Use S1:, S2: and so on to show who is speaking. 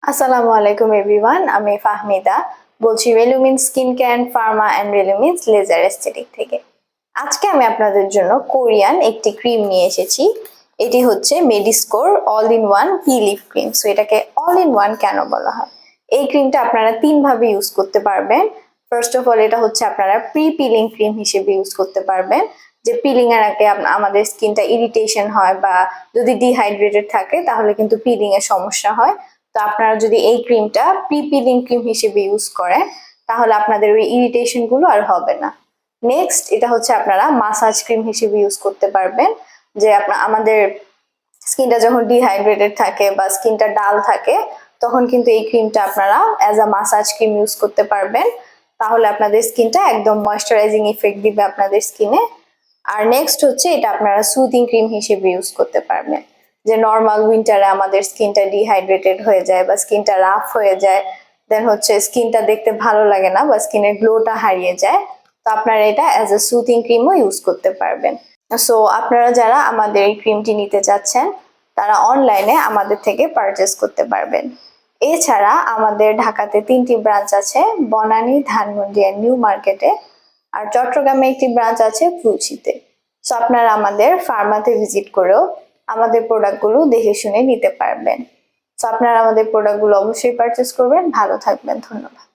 S1: আসসালামু আলাইকুম এভরিওয়ান, আমি ফাহমিদা বলছি Relumin skin care and pharma and Relumin laser aesthetic থেকে। আজকে আমি আপনাদের জন্য কোরিয়ান একটি ক্রিম নিয়ে এসেছি। এটি হচ্ছে মেডিস্কোর all in one P leaf cream. So এটাকে অল ইন ওয়ান কেন বলা হয়? এই ক্রিমটা আপনারা তিনভাবে ইউজ করতে পারবেন। ফার্স্ট অফ অল, এটা হচ্ছে আপনারা প্রি পিলিং ক্রিম হিসেবে ইউজ করতে পারবেন, যে পিলিং এর আগে আমাদের স্কিনটা ইরিটেশন হয় বা যদি ডিহাইড্রেটেড থাকে তাহলে কিন্তু পিলিং এর সমস্যা হয়। তো আপনারা যদি এই ক্রিমটা প্রি পিলিং ক্রিম হিসেবে ইউজ করেন তাহলে আপনাদের ওই ইরিটেশন গুলো আর হবে না। নেক্সট, এটা হচ্ছে আপনারা মাসাজ ক্রিম হিসেবে ইউজ করতে পারবেন, যে আমাদের স্কিনটা যখন ডিহাইড্রেটেড থাকে বা স্কিনটা ডাল থাকে তখন কিন্তু এই ক্রিমটা আপনারা as a massage cream use করতে পারবেন। তাহলে আপনাদের স্কিনটা একদম ময়েশ্চারাইজিং ইফেক্ট দিবে আপনাদের স্কিনে। আর নেক্সট হচ্ছে এটা আপনারা সুদিং ক্রিম হিসেবে ইউজ করতে পারবেন, যে নর্মাল উইন্টারে আমাদের স্কিনটা ডিহাইড্রেটেড হয়ে যায় বা স্কিনটা রাফ হয়ে যায়, দেন হচ্ছে স্কিনটা দেখতে ভালো লাগে না বা স্কিনের গ্লোটা হারিয়ে যায়, তো আপনারা এটা অ্যাজ এ সুদিং ক্রিমও ইউজ করতে পারবেন। সো আপনারা যারা আমাদের এই ক্রিমটি নিতে চাচ্ছেন তারা অনলাইনে আমাদের থেকে পারচেস করতে পারবেন। এছাড়া আমাদের ঢাকাতে 3টি ব্রাঞ্চ আছে, বনানী, ধানমন্ডি আর নিউ মার্কেটে। আর চট্টগ্রামে একটি ব্রাঞ্চ আছে ফুলশিতে। সো আপনারা আমাদের ফার্মাতে ভিজিট করেও আমাদের প্রোডাক্টগুলো দেখে শুনে নিতে পারবেন। সো আপনারা আমাদের প্রোডাক্টগুলো অবশ্যই পারচেস করবেন। ভালো থাকবেন, ধন্যবাদ।